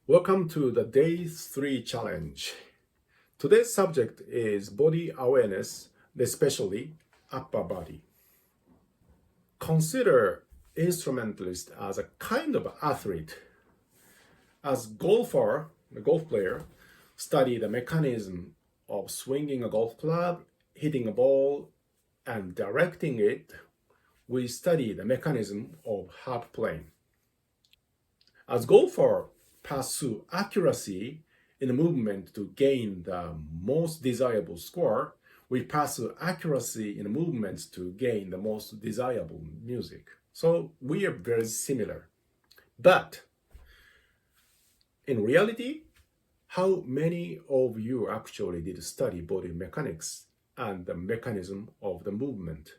Welcome to the Day 3 challenge. Today's subject is body awareness, especially upper body. Consider instrumentalist as a kind of athlete. As a golf player, study the mechanism of swinging a golf club, hitting a ball, and directing it. We study the mechanism of harp playing. As golfer pursue accuracy in the movement to gain the most desirable score, we pursue accuracy in the movements to gain the most desirable music. So we are very similar. But in reality, how many of you actually did study body mechanics and the mechanism of the movement?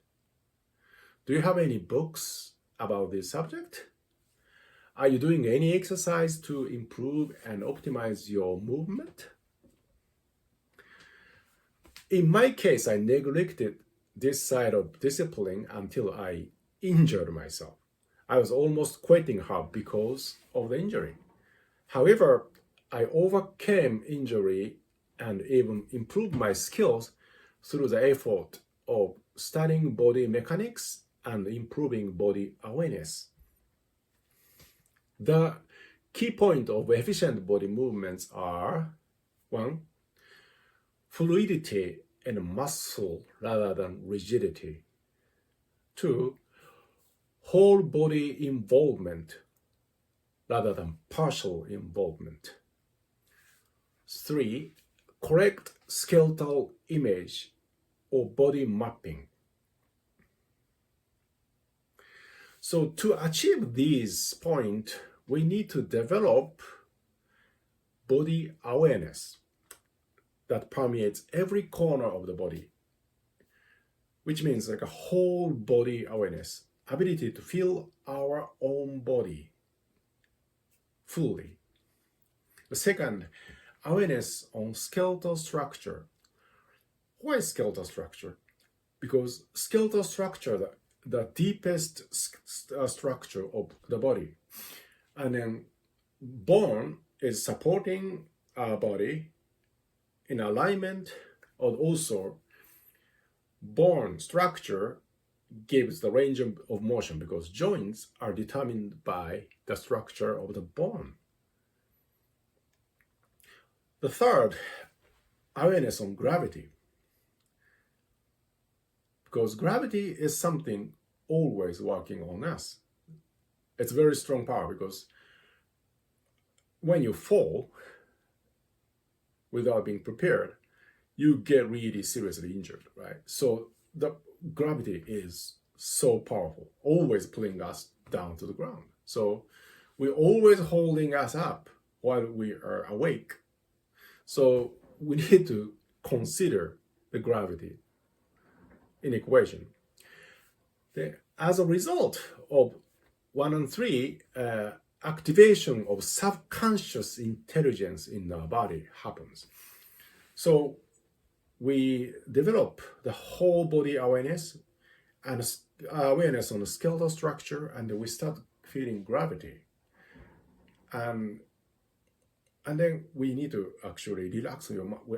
Do you have any books about this subject? Are you doing any exercise to improve and optimize your movement? In my case, I neglected this side of discipline until I injured myself. I was almost quitting harp because of the injury. However, I overcame injury and even improved my skills through the effort of studying body mechanics and improving body awareness. The key point of efficient body movements are 1. Fluidity and muscle rather than rigidity. 2. Whole body involvement rather than partial involvement. 3. Correct skeletal image or body mapping. So to achieve these points, we need to develop body awareness that permeates every corner of the body, which means like a whole body awareness, ability to feel our own body fully. The second, awareness on skeletal structure. Why skeletal structure? Because skeletal structure, the deepest structure of the body. And then bone is supporting our body in alignment, and also bone structure gives the range of motion because joints are determined by the structure of the bone. The third, awareness on gravity. Because gravity is something always working on us. It's very strong power because when you fall without being prepared, you get really seriously injured, right? So the gravity is so powerful, always pulling us down to the ground. So we're always holding us up while we are awake. So we need to consider the gravity in equation. As a result of 1 and 3, activation of subconscious intelligence in our body happens. So we develop the whole body awareness and awareness on the skeletal structure, and we start feeling gravity. And then we need to actually relax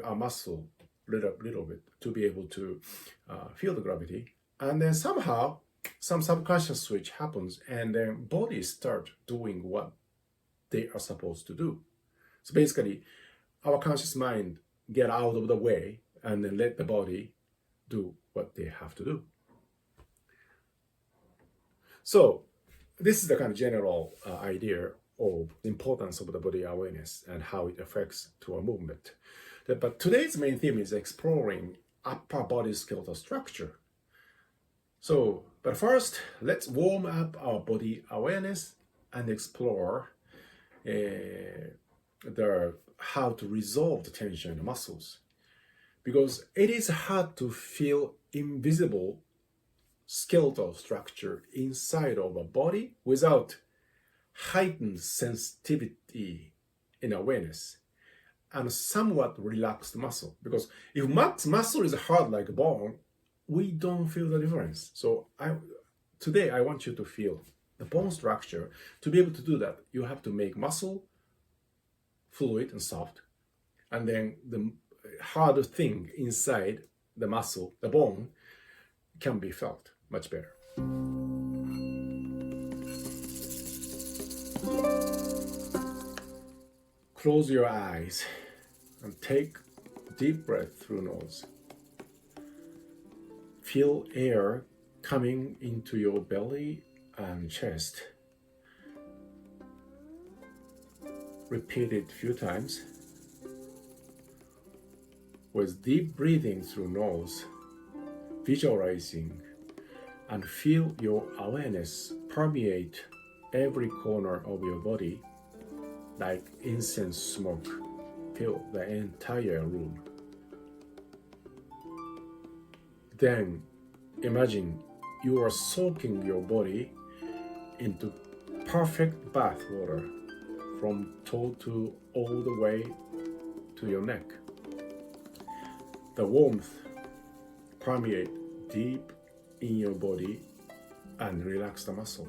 our muscle a little bit to be able to feel the gravity. And then somehow some subconscious switch happens and then bodies start doing what they are supposed to do. So basically, our conscious mind get out of the way and then let the body do what they have to do. So this is the kind of general idea of the importance of the body awareness and how it affects to our movement. But today's main theme is exploring upper body skeletal structure. So, but first, let's warm up our body awareness and explore how to resolve the tension in the muscles. Because it is hard to feel invisible skeletal structure inside of a body without heightened sensitivity in awareness and somewhat relaxed muscle. Because if muscle is hard like bone, we don't feel the difference. So today I want you to feel the bone structure. To be able to do that, you have to make muscle fluid and soft, and then the hard thing inside the muscle, the bone, can be felt much better. Close your eyes and take deep breath through nose. Feel air coming into your belly and chest. Repeat it a few times. With deep breathing through nose, visualizing and feel your awareness permeate every corner of your body like incense smoke fill the entire room. Then imagine you are soaking your body into perfect bath water from toe to all the way to your neck. The warmth permeate deep in your body and relax the muscle.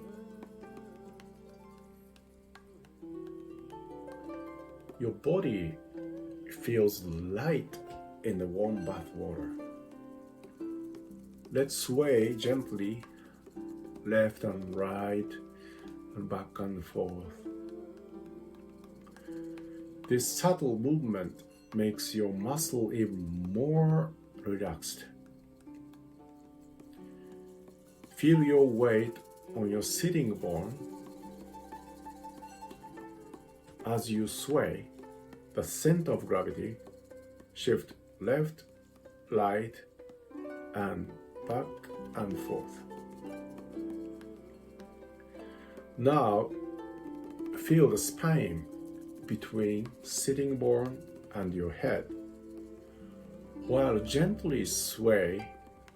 Your body feels light in the warm bath water. Let's sway gently left and right and back and forth. This subtle movement makes your muscle even more relaxed. Feel your weight on your sitting bone. As you sway, the center of gravity shifts left, right, and back and forth. Now, feel the spine between sitting bone and your head, while gently sway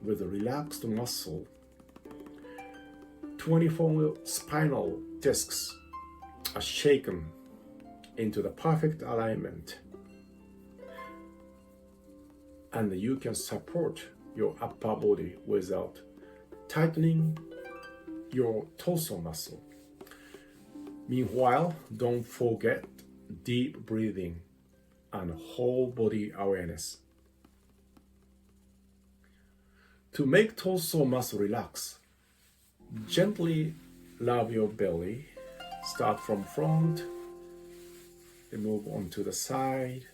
with a relaxed muscle. 24 spinal discs are shaken into the perfect alignment, and you can support your upper body without tightening your torso muscle. Meanwhile, don't forget deep breathing and whole body awareness. To make torso muscle relax, gently rub your belly. Start from front, then move on to the side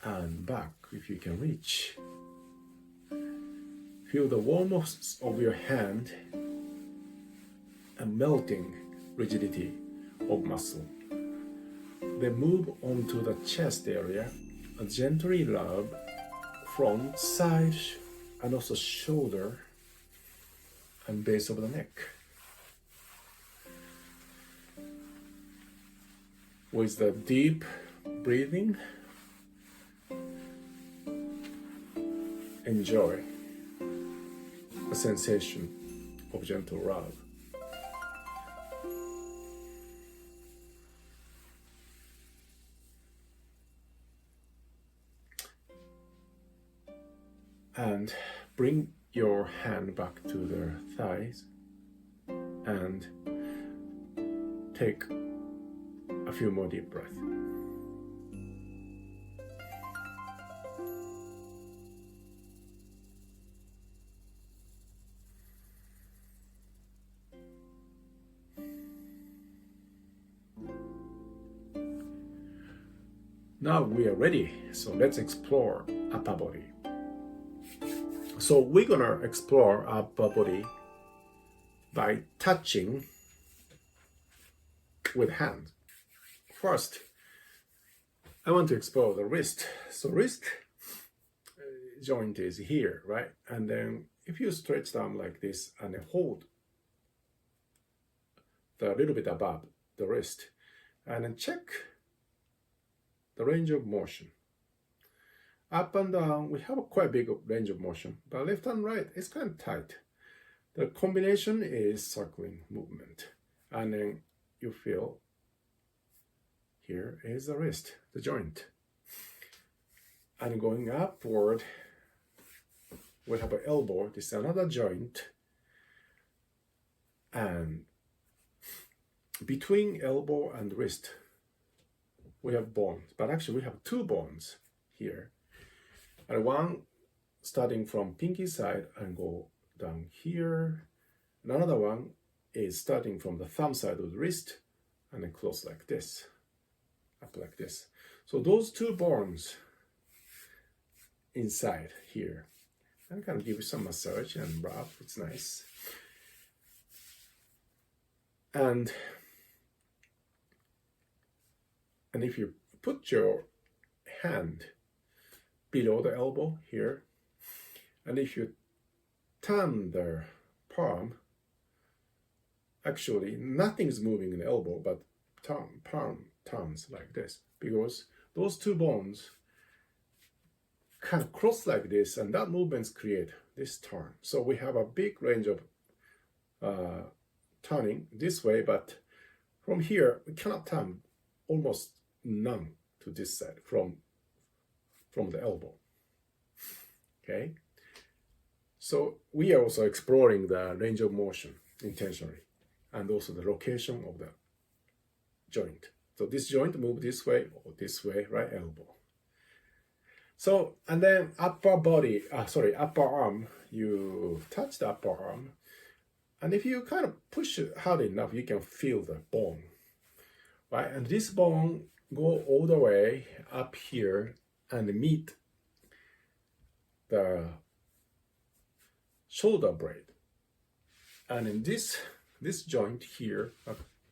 and back if you can reach. Feel the warmth of your hand and melting rigidity of muscle. Then move on to the chest area and gently rub front, side, and also shoulder and base of the neck. With the deep breathing, enjoy the sensation of gentle rub. And bring your hand back to the thighs and take a few more deep breaths. Now we are ready, so let's explore upper body. So we're gonna explore upper body by touching with hand. First, I want to explore the wrist. So wrist joint is here, right? And then if you stretch down like this and hold a little bit above the wrist, and then check the range of motion. Up and down, we have a quite big range of motion, but left and right, it's kind of tight. The combination is circling movement. And then you feel here is the wrist, the joint. And going upward, we have an elbow, this is another joint. And between elbow and wrist, we have bones, but actually we have two bones here. And one starting from pinky side and go down here. And another one is starting from the thumb side of the wrist and then close like this, up like this. So those two bones inside here. I'm gonna give you some massage and rub, it's nice. And if you put your hand below the elbow here, and if you turn the palm, actually nothing's moving in the elbow, but palm turns like this, because those two bones kind of cross like this, and that movements create this turn. So we have a big range of turning this way, but from here we cannot turn almost none to this side from the elbow. Okay, so we are also exploring the range of motion intentionally, and also the location of the joint. So this joint move this way or this way, right elbow. So, and then upper arm, you touch the upper arm, and if you kind of push it hard enough, you can feel the bone, right? And this bone go all the way up here and meet the shoulder blade. And in this joint here,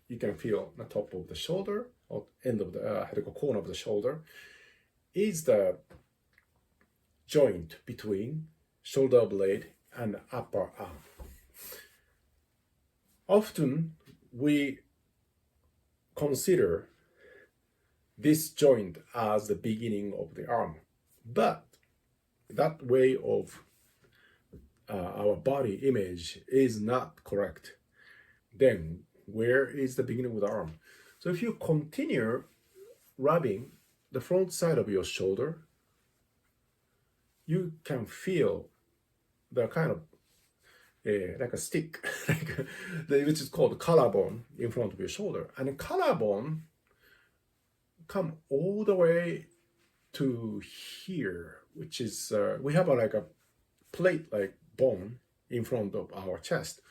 you can feel the top of the shoulder, or end of the corner of the shoulder, is the joint between shoulder blade and upper arm. Often we consider this joint as the beginning of the arm, but that way of our body image is not correct. Then where is the beginning of the arm? So if you continue rubbing the front side of your shoulder, you can feel the kind of like a stick, which is called collarbone in front of your shoulder. And the collarbone come all the way to here, which is, we have like a plate-like bone in front of our chest,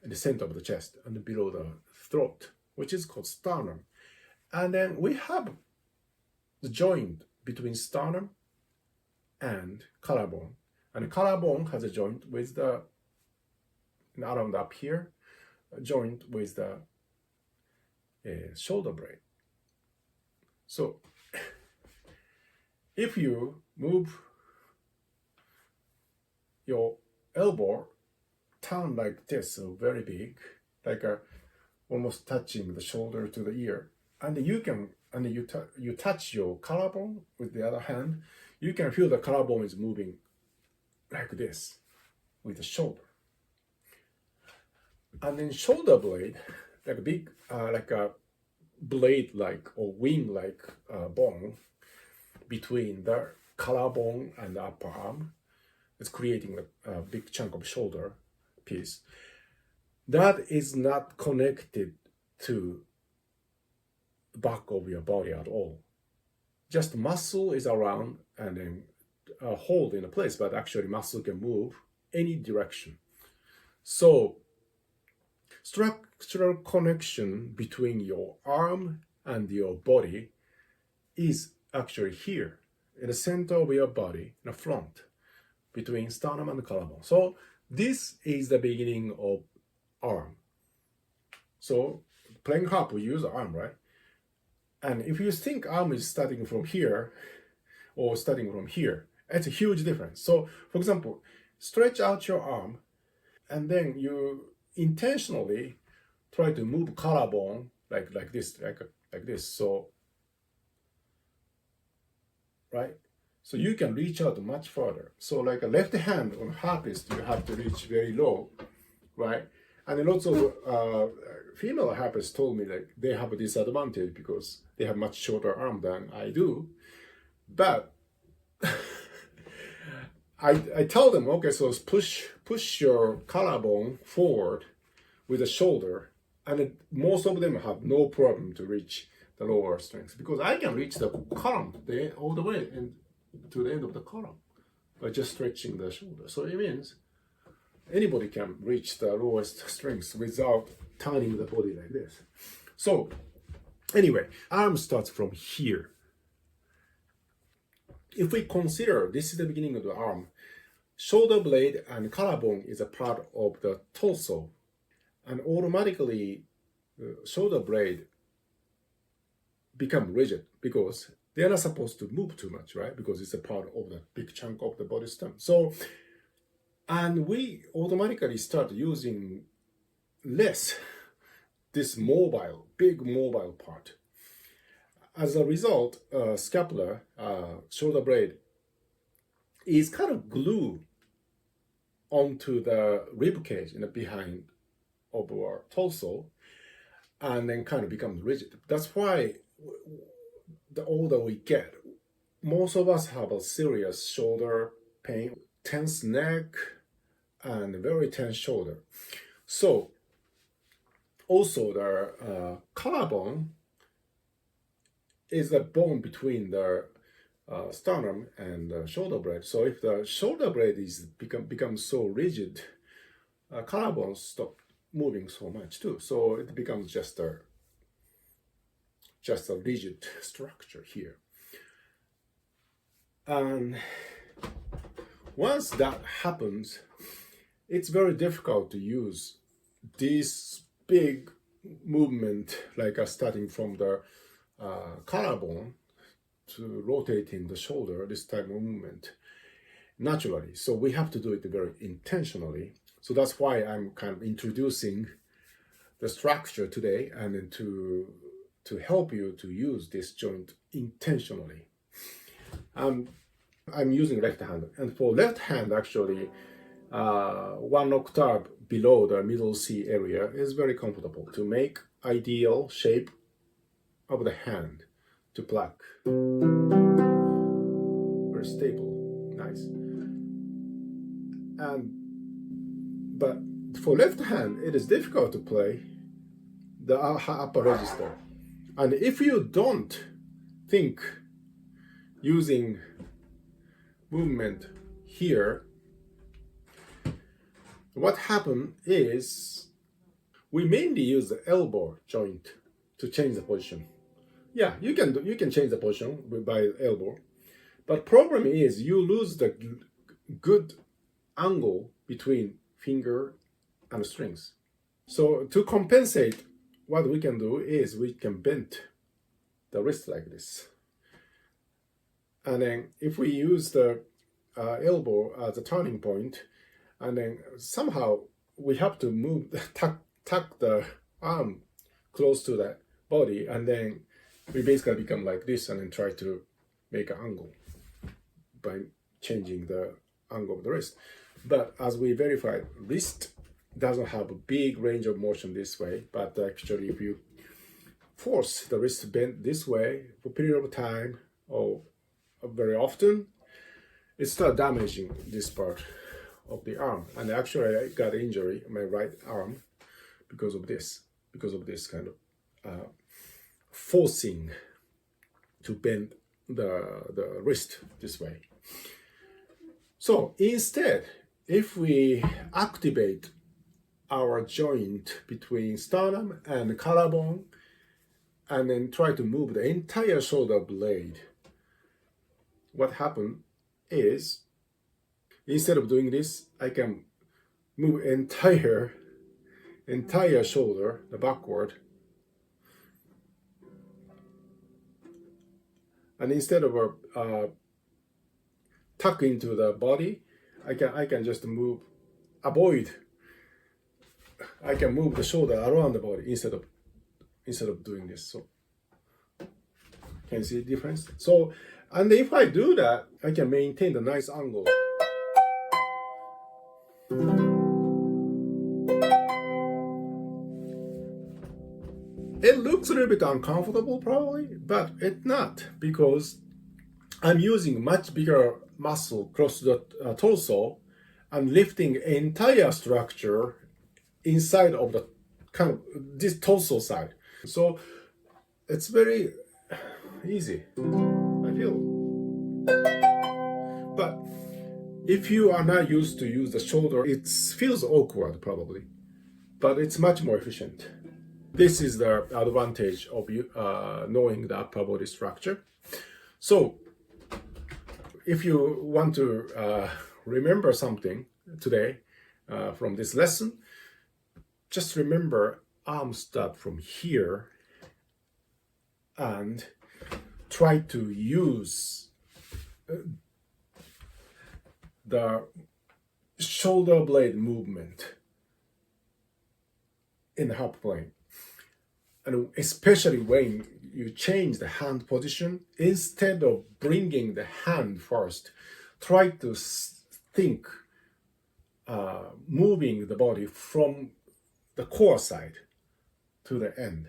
in the center of the chest and below the throat, which is called sternum. And then we have the joint between sternum and collarbone. And the collarbone has a joint with the, around up here, a joint with the shoulder blade. So if you move your elbow, turn like this, so very big, like almost touching the shoulder to the ear, and you can, and you touch your collarbone with the other hand, you can feel the collarbone is moving like this with the shoulder. And then shoulder blade, like a big, like a blade-like or wing-like bone between the collarbone and the upper arm. It's creating a big chunk of shoulder piece. That is not connected to the back of your body at all. Just muscle is around and then hold in a place, but actually muscle can move any direction. So structural connection between your arm and your body is actually here in the center of your body, in the front, between sternum and collarbone. So this is the beginning of arm. So playing harp, we use arm, right? And if you think arm is starting from here or starting from here, it's a huge difference. So for example, stretch out your arm and then you intentionally try to move collarbone like this, like this. So, right? So you can reach out much further. So like a left hand on harpist, you have to reach very low, right? And then lots of female harpists told me that they have a disadvantage because they have much shorter arm than I do. But I tell them, okay, so push your collarbone forward with the shoulder, and most of them have no problem to reach the lower strength, because I can reach the column all the way and to the end of the column by just stretching the shoulder. So it means anybody can reach the lowest strength without turning the body like this. So anyway, arm starts from here. If we consider this is the beginning of the arm, shoulder blade and collarbone is a part of the torso, and automatically shoulder blade become rigid because they are not supposed to move too much, right? Because it's a part of the big chunk of the body stem. So, and we automatically start using less this big mobile part. As a result, scapula, shoulder blade, is kind of glued onto the rib cage in the behind of our torso, and then kind of becomes rigid. That's why the older we get, most of us have a serious shoulder pain, tense neck, and very tense shoulder. So also the collarbone is the bone between the sternum and the shoulder blade. So if the shoulder blade is becomes so rigid, collarbone stop moving so much too. So it becomes just a rigid structure here. And once that happens, it's very difficult to use this big movement, like starting from the collarbone to rotating the shoulder, this type of movement naturally. So we have to do it very intentionally. So that's why I'm kind of introducing the structure today, and then to help you to use this joint intentionally. I'm using left hand, and for left hand, actually, 1 octave below the middle C area is very comfortable to make ideal shape of the hand to pluck. Very stable, nice. But for left hand, it is difficult to play the upper register. And if you don't think using movement here, what happened is we mainly use the elbow joint to change the position. Yeah, you can change the position by elbow, but problem is you lose the good angle between finger and strings. So to compensate, what we can do is we can bend the wrist like this. And then if we use the elbow as a turning point, and then somehow we have to move, tuck the arm close to the body, and then we basically become like this, and then try to make an angle by changing the angle of the wrist. But as we verified, wrist doesn't have a big range of motion this way, but actually if you force the wrist to bend this way for a period of time or very often, it starts damaging this part of the arm. And actually I got injury in my right arm because of this kind of forcing to bend the wrist this way. So instead, if we activate our joint between sternum and collarbone, and then try to move the entire shoulder blade, what happened is, instead of doing this, I can move entire shoulder, the backward, and instead of tuck into the body, I can just move, I can move the shoulder around the body instead of doing this. So can you see the difference? So, and if I do that, I can maintain the nice angle. It looks a little bit uncomfortable probably, but it's not, because I'm using much bigger muscle across the torso and lifting entire structure inside of the kind of this torso side. So it's very easy, I feel. But if you are not used to use the shoulder, it feels awkward probably, but it's much more efficient. This is the advantage of knowing the upper body structure. So if you want to remember something today from this lesson, just remember arms start from here and try to use the shoulder blade movement in the half plane. And especially when you change the hand position, instead of bringing the hand first, try to think moving the body from the core side to the end.